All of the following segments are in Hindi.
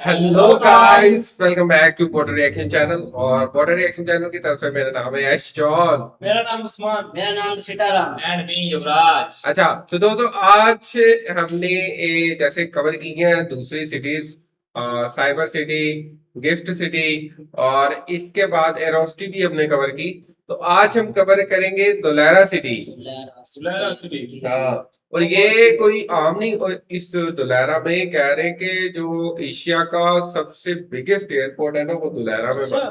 Hello guys, welcome back to border reaction channel. और बॉर्डर रिएक्शन चैनल की तरफ से मेरा नाम है यश जॉन। मेरा नाम उस्मान। मेरा नाम सीताराम। एंड मी युवराज। अच्छा, तो दोस्तों आज हमने जैसे कवर की है दूसरी cities, cyber city, gift city और इसके बाद एरोसिटी भी हमने कवर की। तो आज हम कवर करेंगे धोलेरा सिटी। हाँ, और ये कोई आम नहीं। और इस धुलेरा में कह रहे हैं कि जो एशिया का सबसे बिगेस्ट एयरपोर्ट है ना, वो धुलेरा में बना।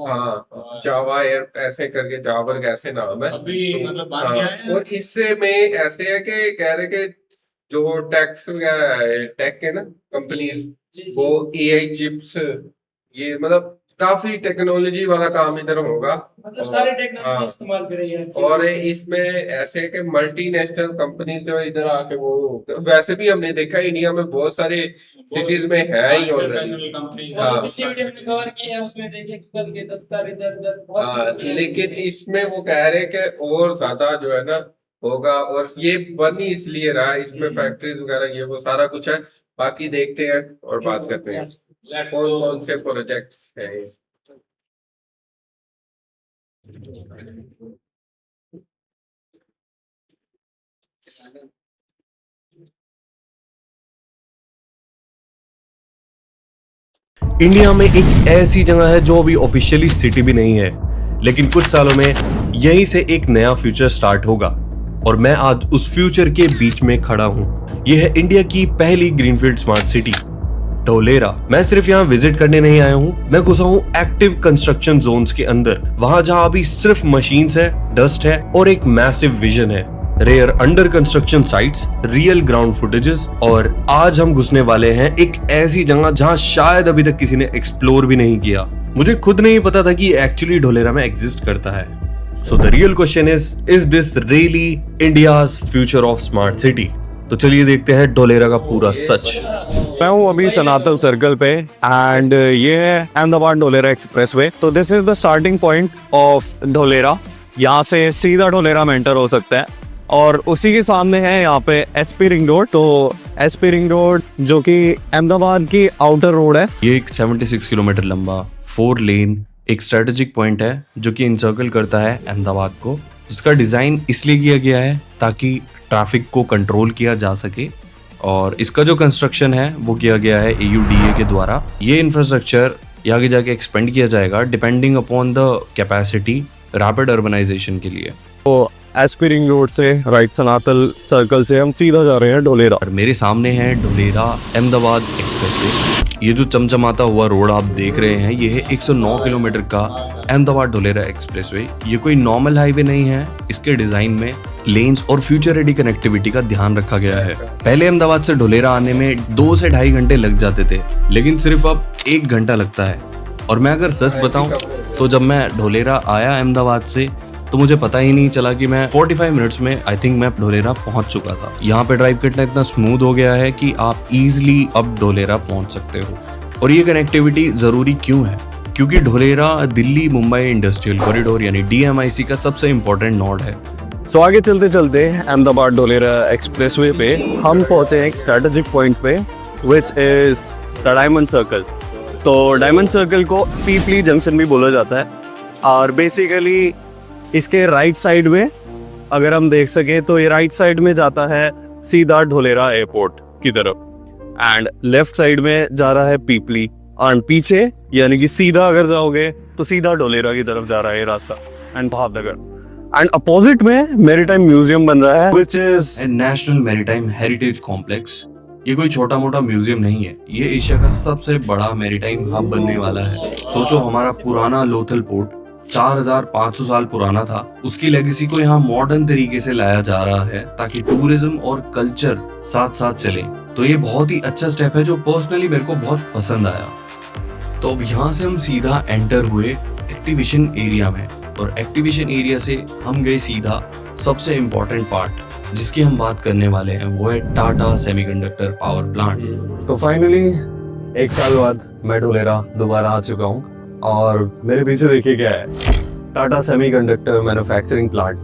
हाँ, जावा एयर ऐसे करके, जावर ऐसे नाम है अभी तो। मतलब बन हाँ, गया है। और इससे में ऐसे है कि कह रहे कि जो टैक्स वगैरह टेक है ना कंपनीज, वो एआई चिप्स, ये मतलब काफी टेक्नोलॉजी वाला काम इधर होगा। मतलब सारी टेक्नोलॉजी हाँ, इस्तेमाल कर रही है हर चीज़ और में। इसमें ऐसे कि मल्टीनेशनल कंपनी जो इधर आके, वो वैसे भी हमने देखा इंडिया में बहुत सारे सिटीज में है ही ऑलरेडी। कंपनी हाँ। जो पिछली वीडियो हमने कवर की है उसमें देखिए गूगल के दफ्तर इधर उधर बहुत सारे लेकिन इसमें वो कह रहे हैं कि और ज्यादा जो है ना होगा। और ये बन ही इसलिए रहा है, इसमें फैक्ट्रीज वगैरह ये वो सारा कुछ है। बाकी देखते हैं और बात करते हैं कौन कौन से प्रोजेक्ट्स हैं। इंडिया में एक ऐसी जगह है जो अभी ऑफिशियली सिटी भी नहीं है, लेकिन कुछ सालों में यहीं से एक नया फ्यूचर स्टार्ट होगा और मैं आज उस फ्यूचर के बीच में खड़ा हूँ। यह है इंडिया की पहली ग्रीनफील्ड स्मार्ट सिटी धोलेरा। मैं सिर्फ यहाँ विजिट करने नहीं आया हूँ, मैं घुसा हूँ एक्टिव कंस्ट्रक्शन जोन्स के अंदर, वहां जहाँ अभी सिर्फ मशीन्स है, डस्ट है और एक मैसिव विजन है। Rare under construction sites, real ground footages, और आज हम घुसने वाले हैं एक ऐसी जगह जहां शायद अभी तक किसी ने एक्सप्लोर भी नहीं किया। मुझे खुद नहीं पता था कि एक्चुअली धोलेरा में एग्जिस्ट करता है। So the real question is this really India's future of smart city? तो चलिए देखते हैं धोलेरा का पूरा सच। मैं हूँ अभी सनातन सर्कल पे एंड ये है अहमदाबाद धोलेरा एक्सप्रेसवे। तो this is the starting point of Dholera. यहाँ से सीधा धोलेरा में एंटर हो सकता है और उसी के सामने है यहाँ पे एसपी रिंग रोड। तो एसपी रिंग रोड जो कि अहमदाबाद की आउटर रोड है। ये एक 76 किलोमीटर लंबा 4 लेन एक स्ट्रेटेजिक पॉइंट है जो कि इंसर्कल करता है अहमदाबाद को, जिसका डिजाइन इसलिए किया गया है ताकि ट्रैफिक को कंट्रोल किया जा सके। और इसका जो कंस्ट्रक्शन है वो किया गया है AUDA के द्वारा। ये इंफ्रास्ट्रक्चर आगे जाके एक्सपेंड किया जाएगा depending upon the capacity rapid urbanisation के लिए। तो एसपी रिंग रोड से राइट सनातन सर्कल से हम सीधा जा रहे हैं धोलेरा। और मेरे सामने है धोलेरा अहमदाबाद एक्सप्रेसवे। ये जो चमचमाता हुआ रोड आप देख रहे हैं, ये है 109 किलोमीटर का अहमदाबाद धोलेरा एक्सप्रेसवे। ये कोई नॉर्मल हाईवे नहीं है, इसके डिजाइन में लेन्स और फ्यूचर रेडी कनेक्टिविटी का ध्यान रखा गया है। पहले अहमदाबाद से धोलेरा आने में 2 से 2.5 घंटे लग जाते थे, लेकिन सिर्फ अब 1 घंटा लगता है। और मैं अगर सच बताऊं तो जब मैं धोलेरा आया अहमदाबाद से तो मुझे पता ही नहीं चला कि मैं 45 मिनट्स में आई थिंक मैं धोलेरा पहुंच चुका था। यहाँ पे ड्राइव करना इतना स्मूथ हो गया है कि आप इजीली अब धोलेरा पहुंच सकते हो। और ये कनेक्टिविटी जरूरी क्यों है? क्योंकि धोलेरा दिल्ली मुंबई इंडस्ट्रियल कॉरिडोर यानी DMIC का सबसे इम्पोर्टेंट नोड है। सो आगे चलते चलते अहमदाबाद धोलेरा एक्सप्रेसवे पे हम पहुंचे एक स्ट्रेटेजिक पॉइंट पे which is the diamond circle. तो डायमंड सर्कल को पीपली जंक्शन भी बोला जाता है और बेसिकली इसके राइट साइड में अगर हम देख सके तो ये राइट साइड में जाता है सीधा धोलेरा एयरपोर्ट की तरफ एंड लेफ्ट साइड में जा रहा है पीपली एंड पीछे यानी कि सीधा अगर जाओगे तो सीधा धोलेरा की तरफ जा रहा है ये रास्ता एंड भावनगर। एंड अपोजिट में मैरीटाइम म्यूजियम बन रहा है which is national maritime heritage complex. ये कोई छोटा मोटा म्यूजियम नहीं है, ये एशिया का सबसे बड़ा मैरीटाइम हब बनने वाला है। सोचो, हमारा पुराना लोथल पोर्ट 4500 साल पुराना था, उसकी लेगेसी को यहाँ मॉडर्न तरीके से लाया जा रहा है ताकि टूरिज्म और कल्चर साथ साथ चले। तो ये बहुत ही अच्छा स्टेप है जो पर्सनली मेरे को बहुत पसंद आया। तो अब यहाँ से हम सीधा एंटर हुए एक्टिवेशन एरिया में और एक्टिवेशन एरिया से हम गए सीधा सबसे इम्पोर्टेंट पार्ट जिसकी हम बात करने वाले हैं, वो है टाटा सेमीकंडक्टर पावर प्लांट। तो फाइनली 1 साल बाद मैं धोलेरा दोबारा आ चुका हूँ और मेरे पीछे देखिए क्या है, टाटा सेमीकंडक्टर मैन्युफैक्चरिंग प्लांट,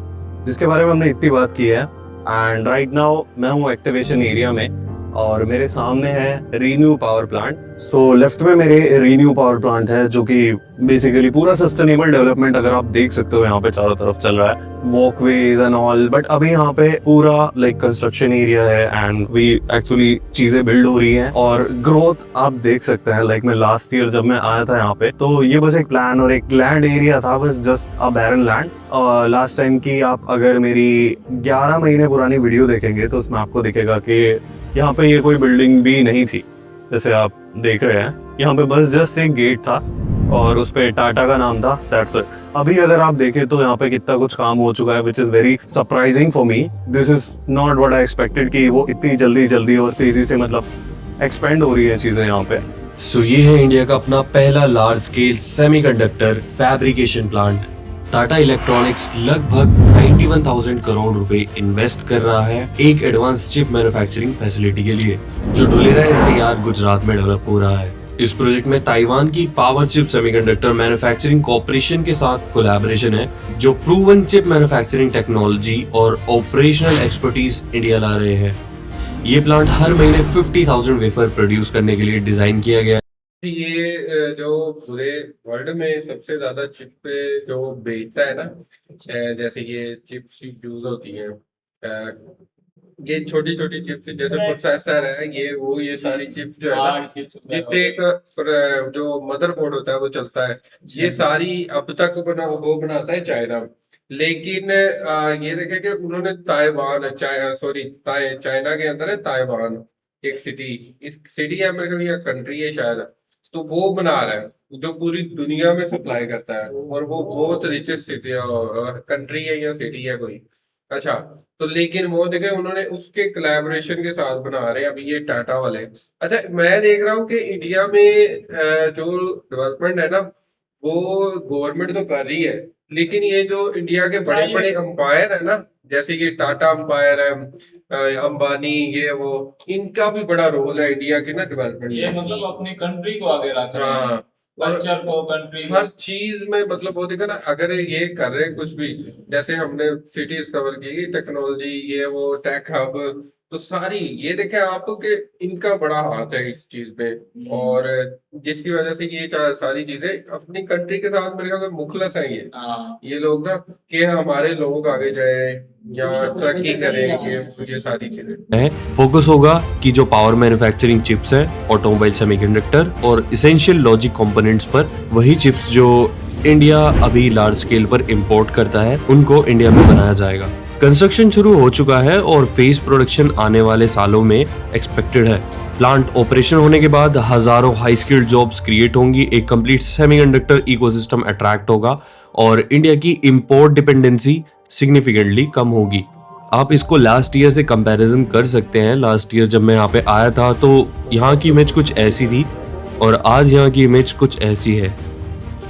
जिसके बारे में हमने इतनी बात की है। एंड राइट नाउ मैं हूँ एक्टिवेशन एरिया में और मेरे सामने है renew power plant so left में मेरे रीन्यू पावर प्लांट है, जो कि बेसिकली पूरा सस्टेनेबल डेवलपमेंट अगर आप देख सकते हो यहाँ पे चारों तरफ चल रहा है, वॉकवेज एंड ऑल। बट अभी यहाँ पे पूरा लाइक कंस्ट्रक्शन एरिया है एंड वी एक्चुअली चीजें बिल्ड हो रही हैं और ग्रोथ आप देख सकते हैं। लाइक मैं लास्ट ईयर जब मैं आया था यहाँ पे, तो ये बस एक प्लान और एक लैंड एरिया था, बस just a barren land. Last time की आप अगर मेरी 11 महीने पुरानी वीडियो देखेंगे तो उसमें आपको दिखेगा कि यहाँ पे ये कोई बिल्डिंग भी नहीं थी, जैसे आप देख रहे हैं। यहाँ पे बस जस्ट एक गेट था और उस पे टाटा का नाम था, दैट्स इट। अभी अगर आप देखें तो यहाँ पे कितना कुछ काम हो चुका है, which is very surprising for me. This is not what I expected कि वो इतनी जल्दी और तेजी से मतलब एक्सपेंड हो रही है चीजें यहाँ पे। सो ये है इंडिया का अपना पहला large scale semiconductor fabrication plant. Tata electronics लगभग 91,000 करोड़ रुपए इन्वेस्ट कर रहा है एक एडवांस चिप मैन्युफैक्चरिंग फैसिलिटी के लिए, जो ढोलेरा SIR गुजरात में डेवलप हो रहा है। इस प्रोजेक्ट में ताइवान की power chip semiconductor manufacturing corporation के साथ कोलैबोरेशन है, जो प्रूवन चिप मैन्युफैक्चरिंग टेक्नोलॉजी और ऑपरेशनल एक्सपर्टीज इंडिया ला रहे हैं। ये प्लांट हर महीने 50,000 वेफर प्रोड्यूस करने के लिए डिजाइन किया गया है। ये जो पूरे वर्ल्ड में सबसे ज्यादा चिप पे जो बेचता है ना, जैसे ये चिप्स यूज होती हैं, ये छोटी छोटी चिप्स जैसे प्रोसेसर है, ये सारी चिप्स जो है ना, जिसपे एक जो मदरबोर्ड होता है वो चलता है, ये सारी अब तक वो बनाता है चाइना। लेकिन ये देखे कि उन्होंने चाइना के अंदर है ताइवान, एक सिटी, इस सिटी है मेरे ख्याल या कंट्री है शायद, तो वो बना रहा है जो पूरी दुनिया में सप्लाई करता है, और वो बहुत रिचेस्ट सिटी कंट्री है या सिटी है कोई। अच्छा, तो लेकिन वो देखे उन्होंने उसके कोलैबोरेशन के साथ बना रहे हैं अभी ये टाटा वाले। अच्छा, मैं देख रहा हूँ कि इंडिया में जो डेवलपमेंट है ना, वो गवर्नमेंट तो कर रही है, लेकिन ये जो इंडिया के बड़े बड़े अंपायर है ना, जैसे ये टाटा अंपायर है, अंबानी, ये वो, इनका भी बड़ा रोल है इंडिया के ना डेवलपमेंट ये में। मतलब अपनी कंट्री को आगे रख रहे हैं, हाँ, और कल्चर को, कंट्री हर चीज में मतलब वो देखा ना, अगर ये कर रहे हैं कुछ भी, जैसे हमने सिटीज कवर की, टेक्नोलॉजी, ये वो टेक हब, तो सारी ये देखे आप कि इनका बड़ा हाथ है इस चीज में, और जिसकी वजह से ये सारी चीजें अपनी कंट्री के साथ मेरे ख्याल से मुखलस है ये लोग ना, कि हमारे लोग आगे जाए या तरक्की करें, ये सारी चीजें। फोकस होगा कि जो पावर मैन्युफैक्चरिंग चिप्स हैं, ऑटोमोबाइल सेमीकंडक्टर और इसेंशियल लॉजिक कंपोनेंट्स पर, वही चिप्स जो इंडिया अभी लार्ज स्केल पर इंपोर्ट करता है, उनको इंडिया में बनाया जाएगा। कंस्ट्रक्शन शुरू हो चुका है और फेस प्रोडक्शन आने वाले सालों में एक्सपेक्टेड है। प्लांट ऑपरेशन होने के बाद हजारों हाई स्किल्ड जॉब्स क्रिएट होंगी, एक कंप्लीट सेमीकंडक्टर इकोसिस्टम अट्रैक्ट होगा और इंडिया की इंपोर्ट डिपेंडेंसी सिग्निफिकेंटली कम होगी। आप इसको लास्ट ईयर से कंपैरिजन कर सकते हैं। लास्ट ईयर जब मैं यहाँ पे आया था तो यहाँ की इमेज कुछ ऐसी थी और आज यहाँ की इमेज कुछ ऐसी है।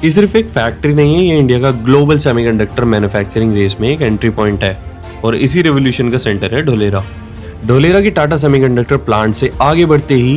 ये सिर्फ एक फैक्ट्री नहीं है, ये इंडिया का ग्लोबल सेमीकंडक्टर मैन्युफैक्चरिंग रेस में एक एंट्री पॉइंट है और इसी रेवोल्यूशन का सेंटर है ढोलेरा। ढोलेरा की टाटा सेमीकंडक्टर प्लांट से आगे बढ़ते ही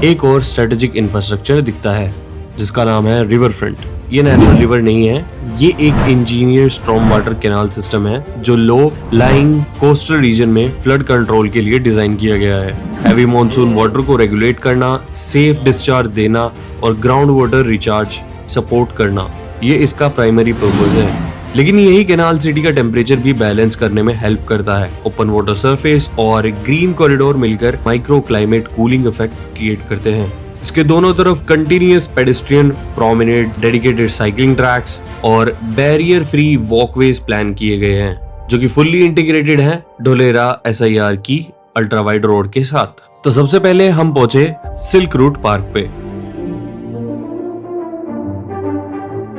एक और स्ट्रेटेजिक इंफ्रास्ट्रक्चर दिखता है जिसका नाम है रिवर फ्रंट। ये नेचुरल रिवर नहीं है, ये एक engineer storm water canal system है जो लो लाइंग कोस्टल रीजन में फ्लड कंट्रोल के लिए डिजाइन किया गया है। हैवी मॉनसून वाटर को रेगुलेट करना, सेफ डिस्चार्ज देना और ग्राउंड वाटर रिचार्ज सपोर्ट करना, ये इसका प्राइमरी पर्पस है। लेकिन यही कैनाल सिटी का टेम्परेचर भी बैलेंस करने में हेल्प करता है। ओपन वाटर सरफेस और ग्रीन कॉरिडोर मिलकर micro climate cooling effect create करते हैं। इसके दोनों तरफ continuous pedestrian promenade, dedicated cycling tracks और बैरियर फ्री वॉकवेज प्लान किए गए हैं जो कि फुल्ली इंटीग्रेटेड हैं ढोलेरा SIR की अल्ट्रा वाइड रोड के साथ। तो सबसे पहले हम पहुंचे सिल्क रूट पार्क पे।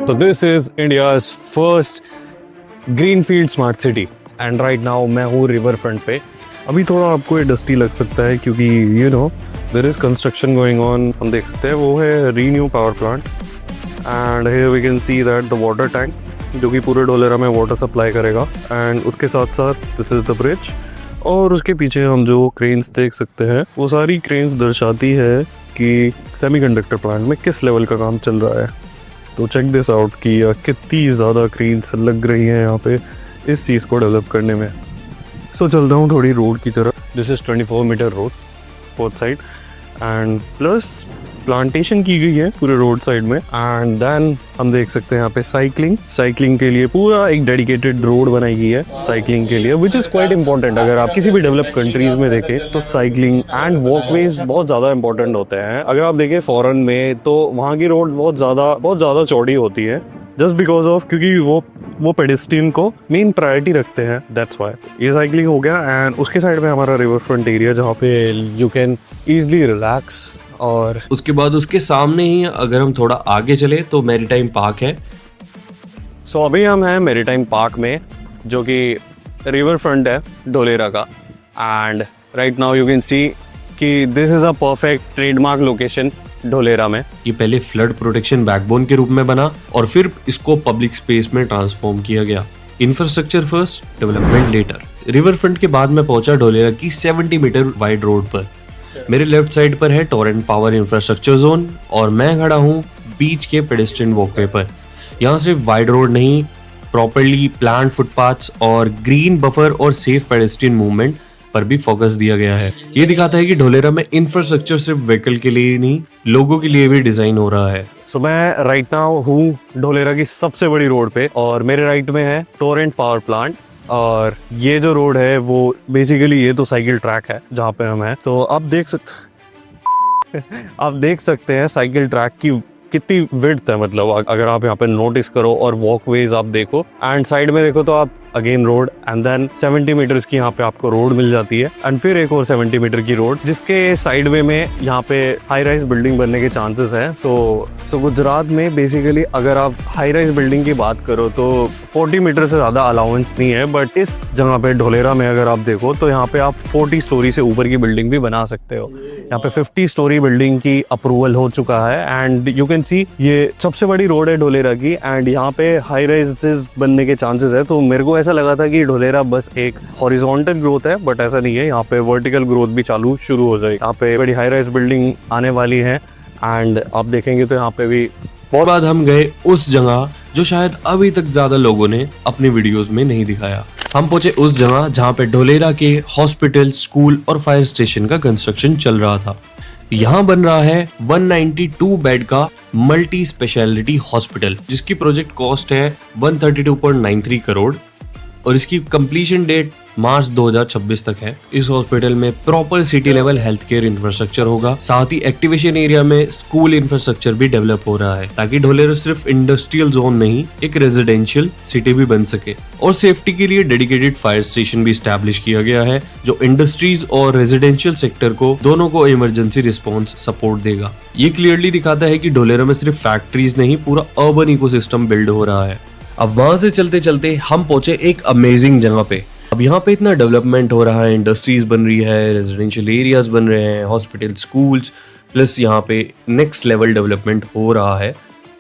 So this is India's first greenfield smart city and right now मैं हूँ रिवर फ्रंट पे। अभी थोड़ा आपको ये डस्टी लग सकता है क्योंकि there is construction going on। हम देख सकते हैं वो है renew power plant and here we can see that the water tank जो कि पूरे ढोलेरा में वाटर सप्लाई करेगा and उसके साथ साथ this is the bridge और उसके पीछे हम जो क्रेन्स देख सकते हैं वो सारी क्रेन्स दर्शाती है कि सेमीकंडक्टर प्लांट में किस लेवल का काम चल रहा है। तो चेक दिस आउट कि कितनी ज़्यादा क्रेन्स लग रही हैं यहाँ पे इस चीज़ को डेवलप करने में। सो चलता हूँ थोड़ी रोड की तरफ। This is 24 metre road both side and plus plantation की गई है पूरे रोड साइड में। एंड देन हम देख सकते हैं यहाँ पे साइकिलिंग के लिए पूरा एक डेडिकेटेड रोड बनाई गई है साइकिलिंग के लिए, विच इज क्वाइट इंपॉर्टेंट। अगर आप किसी भी डेवलप कंट्रीज में देखें तो साइकिलिंग एंड वॉकवेज बहुत ज्यादा इंपॉर्टेंट होते हैं। अगर आप देखें फॉरेन में तो वहाँ की रोड बहुत ज्यादा चौड़ी होती है, जस्ट बिकॉज ऑफ क्योंकि वो पेडेस्ट्रियन को मेन प्रायोरिटी रखते हैं, दैट्स व्हाई। ये साइकिलिंग हो गया एंड उसके साइड में हमारा रिवर फ्रंट एरिया जहाँ पे यू कैन इजीली रिलैक्स। और उसके बाद उसके सामने ही अगर हम थोड़ा आगे चले तो मैरीटाइम पार्क है। सो अभी हम हैं मैरीटाइम पार्क में, जो कि रिवर फ्रंट है ढोलेरा का। And right now you can see कि this is a perfect trademark location Dholera में। ये पहले फ्लड प्रोटेक्शन बैकबोन के रूप में बना और फिर इसको पब्लिक स्पेस में ट्रांसफॉर्म किया गया। Infrastructure first, development later. River front के बाद मैं पहुंचा ढोलेरा की 70 मीटर वाइड रोड पर। मेरे लेफ्ट साइड पर है टोरेंट पावर इंफ्रास्ट्रक्चर जोन और मैं खड़ा हूँ बीच के पेडेस्ट्रियन वॉकवे पर। यहाँ सिर्फ वाइड रोड नहीं, प्रॉपरली प्लान्ड फुटपाथ्स और ग्रीन बफर और सेफ पेडेस्ट्रियन मूवमेंट पर भी फोकस दिया गया है। ये दिखाता है कि ढोलेरा में इंफ्रास्ट्रक्चर सिर्फ व्हीकल के लिए ही नहीं, लोगों के लिए भी डिजाइन हो रहा है। सो मैं राइट नाउ हूँ ढोलेरा की सबसे बड़ी रोड पे और मेरे राइट में है टोरेंट पावर प्लांट। और ये जो रोड है वो बेसिकली ये तो साइकिल ट्रैक है जहाँ पे हम हैं। तो आप देख सकते हैं साइकिल ट्रैक की कितनी विड्थ है। मतलब अगर आप यहाँ पे नोटिस करो और वॉकवेज आप देखो एंड साइड में देखो तो आप again road and then 70 metres की यहाँ पे आपको रोड मिल जाती है एंड फिर एक और 70 मीटर की रोड, जिसके साइड वे में यहाँ पे हाई राइज बिल्डिंग बनने के चांसेस हैं। सो गुजरात में बेसिकली अगर आप हाई राइज बिल्डिंग की बात करो तो 40 मीटर से ज़्यादा अलाउंस नहीं है, बट इस जगह पे ढोलेरा में अगर आप देखो तो यहाँ पे आप 40 स्टोरी से ऊपर की बिल्डिंग भी बना सकते हो। यहाँ पे 50 स्टोरी बिल्डिंग की अप्रूवल हो चुका है एंड यू कैन सी ये सबसे बड़ी रोड है ढोलेरा की एंड यहाँ पे हाई राइजेस बनने के चांसेस है। तो मेरे को ऐसा लगा था कि ढोलेरा बस एक हॉरिजॉन्टल ग्रोथ है, बट ऐसा नहीं है, यहाँ पे वर्टिकल ग्रोथ भी शुरू हो जाएगी। यहाँ पे बड़ी हाई राइज बिल्डिंग आने वाली है एंड आप देखेंगे तो यहाँ पे भी। और बाद हम गए उस जगह जो शायद अभी तक ज्यादा लोगों ने अपने वीडियोस में नहीं दिखाया। हम पहुंचे उस जगह जहां पे ढोलेरा के हॉस्पिटल, स्कूल और फायर स्टेशन का कंस्ट्रक्शन चल रहा था। यहाँ बन रहा है 192 बेड का मल्टी स्पेशलिटी हॉस्पिटल, जिसकी प्रोजेक्ट कॉस्ट है 132.93 करोड़ और इसकी कंप्लीशन डेट मार्च 2026 तक है। इस हॉस्पिटल में proper city level health care infrastructure होगा, साथ ही एक्टिवेशन एरिया में स्कूल इंफ्रास्ट्रक्चर भी डेवलप हो रहा है ताकि ढोलेरा सिर्फ इंडस्ट्रियल जोन नहीं, एक रेजिडेंशियल सिटी भी बन सके। और सेफ्टी के लिए डेडिकेटेड फायर स्टेशन भी स्टैब्लिश किया गया है जो इंडस्ट्रीज और रेजिडेंशियल सेक्टर को दोनों को इमरजेंसी रिस्पॉन्स सपोर्ट देगा। ये क्लियरली दिखाता है कि ढोलेरा में सिर्फ फैक्ट्रीज नहीं, पूरा अर्बन इकोसिस्टम बिल्ड हो रहा है। अब वहां से चलते चलते हम पहुंचे एक अमेजिंग जगह पे। अब यहाँ पे इतना डेवलपमेंट हो रहा है, इंडस्ट्रीज बन रही है, रेजिडेंशियल एरियाज बन रहे हैं, हॉस्पिटल, स्कूल्स, प्लस यहाँ पे नेक्स्ट लेवल डेवलपमेंट हो रहा है,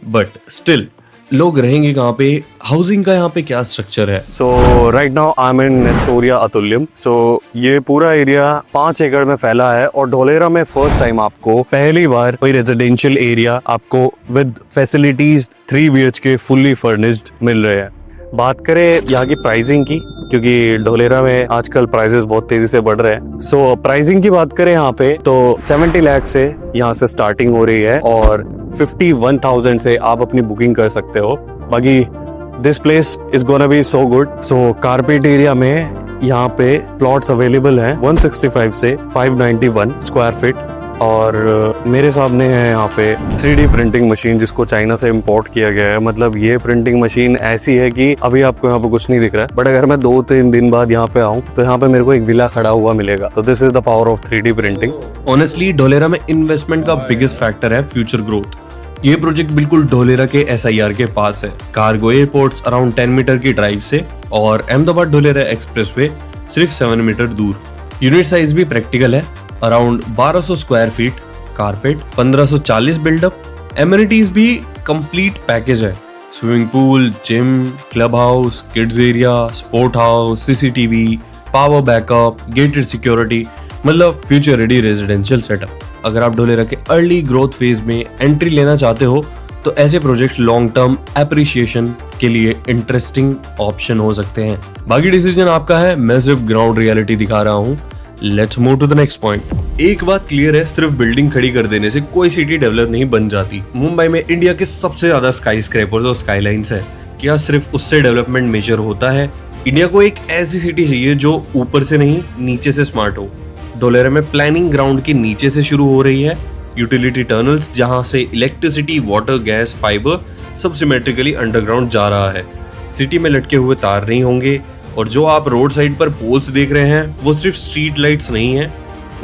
बट स्टिल लोग रहेंगे कहाँ पे, हाउसिंग का यहाँ पे क्या स्ट्रक्चर है। सो राइट नाउ आई एम इन नेस्टोरिया अतुल्यम। सो ये पूरा एरिया 5 एकड़ में फैला है और ढोलेरा में फर्स्ट टाइम आपको पहली बार कोई रेजिडेंशियल एरिया आपको with facilities 3 BHK fully furnished मिल रहे हैं। बात करें यहाँ की प्राइसिंग की, क्योंकि ढोलेरा में आजकल प्राइसेस बहुत तेजी से बढ़ रहे हैं। सो प्राइसिंग की बात करें यहाँ पे तो 70 लाख से यहाँ से स्टार्टिंग हो रही है और 51,000 से आप अपनी बुकिंग कर सकते हो। बाकी this place is gonna be so good. So carpet area में यहाँ पे प्लॉट्स अवेलेबल हैं 165 से 591 स्क्वायर फीट और मेरे सामने है यहाँ पे 3D प्रिंटिंग मशीन जिसको चाइना से इंपोर्ट किया गया है। मतलब ये प्रिंटिंग मशीन ऐसी है कि अभी आपको यहाँ पे कुछ नहीं दिख रहा है, बट अगर मैं 2-3 दिन बाद यहाँ पे आऊँ तो यहाँ पे मेरे को एक विला खड़ा हुआ मिलेगा। तो this is the power of 3D printing. Honestly Dholera में इन्वेस्टमेंट का बिगेस्ट फैक्टर है फ्यूचर ग्रोथ। ये प्रोजेक्ट बिल्कुल ढोलेरा के SIR के पास है, कार्गो एयरपोर्ट्स अराउंड 10 मीटर की ड्राइव से और अहमदाबाद ढोलेरा एक्सप्रेसवे सिर्फ 7 मीटर दूर। यूनिट साइज भी प्रैक्टिकल है, around 1200 square feet, carpet 1540 build up, amenities भी कंप्लीट पैकेज है, swimming pool, gym, club house, kids area, sport house, CCTV, power backup, gated security, मतलब फ्यूचर रेडी रेजिडेंशियल सेटअप। अगर आप ढोलेरा के अर्ली ग्रोथ फेज में एंट्री लेना चाहते हो तो ऐसे प्रोजेक्ट लॉन्ग टर्म एप्रिशिएशन के लिए इंटरेस्टिंग ऑप्शन हो सकते हैं। बाकी डिसीजन आपका है, मैं सिर्फ ग्राउंड रियलिटी दिखा रहा हूँ। Let's move to the next point. एक बात क्लियर है, सिर्फ बिल्डिंग खड़ी कर देने से कोई सिटी डेवलप नहीं बन जाती। मुंबई में इंडिया के सबसे ज्यादा स्काई स्क्रैपर्स और स्काईलाइंस है, क्या सिर्फ उससे डेवलपमेंट मेजर होता है? इंडिया को एक ऐसी सिटी चाहिए जो ऊपर से नहीं नीचे से स्मार्ट हो। धोलेरा में प्लानिंग ग्राउंड के नीचे से शुरू हो रही है, यूटिलिटी टनल्स जहां से इलेक्ट्रिसिटी, वाटर, गैस, फाइबर सब सिमेट्रिकली अंडरग्राउंड जा रहा है। सिटी में लटके हुए तार नहीं होंगे, और जो आप रोड साइड पर पोल्स देख रहे हैं वो सिर्फ स्ट्रीट लाइट्स नहीं हैं,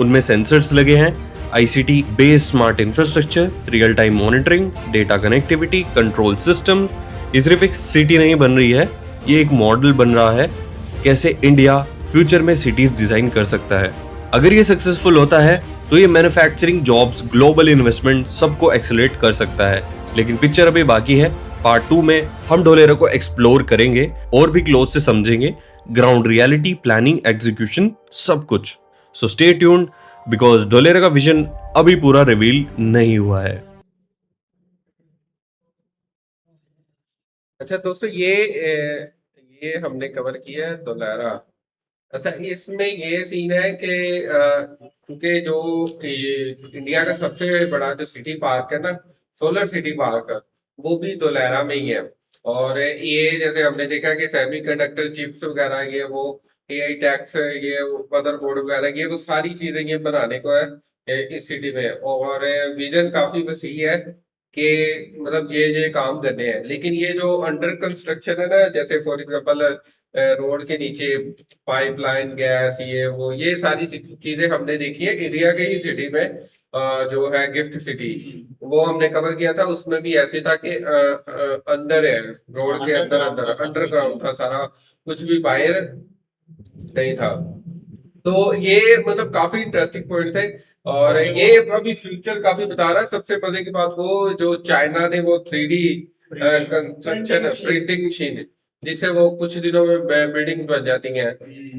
उनमें सेंसर्स लगे हैं, ICT based smart infrastructure, real time monitoring, data connectivity, control system. ये सिर्फ एक सिटी नहीं बन रही है, ये एक मॉडल बन रहा है कैसे इंडिया फ्यूचर में सिटीज डिजाइन कर सकता है। अगर ये सक्सेसफुल होता है तो ये मैन्युफैक्चरिंग, जॉब्स, ग्लोबल इन्वेस्टमेंट सबको एक्सेलरेट कर सकता है। लेकिन पिक्चर अभी बाकी है। पार्ट 2 में हम धोलेरा को एक्सप्लोर करेंगे और भी क्लोज से समझेंगे ग्राउंड रियलिटी, प्लानिंग, एग्जीक्यूशन, सब कुछ। So stay tuned because Dholera का विजन अभी पूरा रिवील नहीं हुआ है। अच्छा दोस्तों, ये हमने कवर किया है धोलेरा। अच्छा, इसमें ये सीन है कि क्योंकि जो इंडिया का सबसे बड़ा जो सिटी पार्क है ना, सोलर सिटी पार्क, वो भी धोलेरा में ही है। और ये जैसे हमने देखा कि सेमीकंडक्टर चिप्स वगैरह, ये वो एआई टैक्स, ये मदरबोर्ड वगैरह, ये वो सारी चीजें ये बनाने को है इस सिटी में। और विजन काफी वसीह है कि मतलब ये काम करने हैं। लेकिन ये जो अंडर कंस्ट्रक्शन है ना, जैसे फॉर एग्जांपल रोड के नीचे पाइपलाइन, गैस, ये सारी चीजें हमने देखी है इंडिया के ही सिटी में। जो है गिफ्ट सिटी, वो हमने कवर किया था। उसमें भी ऐसे था कि अंदर है, रोड के अंदर अंडरग्राउंड था सारा, कुछ भी बाहर नहीं था। तो ये मतलब काफी इंटरेस्टिंग पॉइंट थे। और ये अभी फ्यूचर काफी बता रहा है। सबसे मजे की बात, वो जो चाइना ने वो 3D कंस्ट्रक्शन प्रिंटिंग मशीन, जिससे वो कुछ दिनों में बिल्डिंग बन जाती हैं,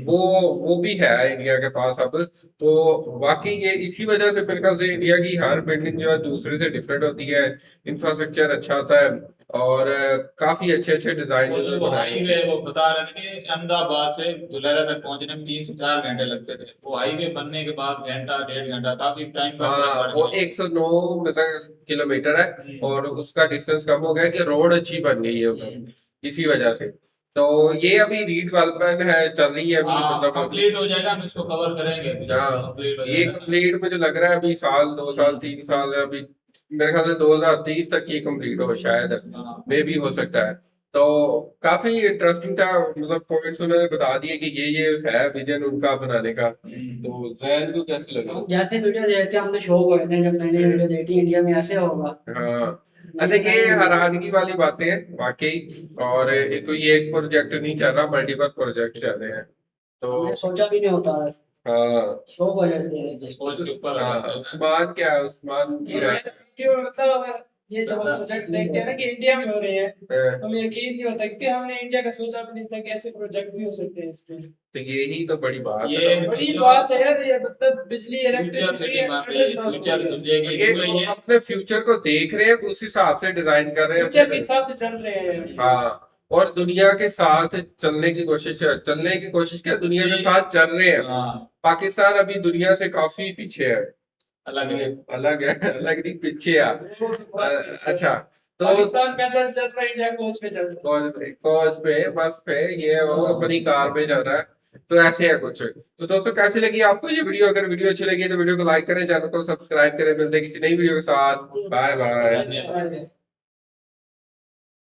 वो भी है इंडिया के पास अब। तो वाकई ये इसी वजह से मेरे ख्याल से इंडिया की हर बिल्डिंग जो है दूसरे से डिफरेंट होती है, इंफ्रास्ट्रक्चर अच्छा होता है, और काफी अच्छे अच्छे डिजाइन वो हाईवे वो बता रहे थे कि अहमदाबाद से धुलेरा तक पहुंचने में 3 से 4 घंटे लगते थे। वो हाईवे बनने के बाद घंटा 1.5 घंटा काफी टाइम का हाँ, वो 109 मतलब किलोमीटर है, और उसका डिस्टेंस कम हो गया कि रोड अच्छी बन गई है उधर, इसी वजह से। तो ये अभी रीडेवलपमेंट है, चल रही है अभी, मतलब कंप्लीट हो जाएगा, हम इसको कवर करेंगे अभी। हाँ, कंप्लीट हो ये जाएगा। कंप्लीट मुझे लग रहा है अभी साल, 2 साल, 3 साल है अभी। मेरे ख्याल से 2030 तक ये कंप्लीट हो, शायद हाँ। मे भी हो सकता है। तो काफी इंटरेस्टिंग था, मतलब पॉइंट्स उन्होंने बता दिए कि ये है विजन उनका बनाने का। तो जैन को कैसे लगा? जैसे वीडियो देखते हम तो शौक हो गए थे जब नई नई वीडियो देखती इंडिया में ऐसे होगा। हाँ, अच्छा, ये हैरानगी वाली बातें हैं वाकई। और एक प्रोजेक्ट नहीं चल रहा, मल्टीपल प्रोजेक्ट चल रहे हैं। तो हमने सोचा भी नहीं होता, हाँ, शौक हो जाते हैं। सोच के ऊपर हाँ, उस्मान क्या है, उस्मान की राय? वीडियो मतलब ये जब प्रोजेक्ट देखते हैं ना कि इंडिया में हो रहे हैं, हाँ, हमें यकीन नहीं होता कि हमने इंडिया का सोचा भी नहीं था कि ऐसे प्रोजेक्ट भी हो सकते हैं इसके। तो यही तो बड़ी बात ये है। बड़ी बात है यार, ये मतलब बिजली, फ्यूचर इलेक्ट्रिसिटी, फ्यूचर समझेगी ये क्यों वो ये अपने फ्यूचर को देख रहे हैं, उस हिसाब से डिजाइन कर रहे फ्यूचर के हैं। हिसाब से चल रहे हैं। हाँ, और दुनिया के साथ चलने की कोशिश क्या, दुनिया के साथ चल रहे हैं। हाँ पाकिस्तान अभी दुनिया से काफी पीछे है। अलग है अलग है, अलग नहीं, पीछे है। अच्छा, तो पाकिस्तान पैदल चल रहा है, इंडिया कोच पे चल रहा कोच पे, बस पे, ये वो अपनी कार पे चल रहा है। तो ऐसे है कुछ। तो दोस्तों, कैसी लगी आपको ये वीडियो? अगर वीडियो अच्छी लगी तो वीडियो को लाइक करें, चैनल को सब्सक्राइब करें। मिलते हैं किसी नई वीडियो के साथ। Bye bye. है।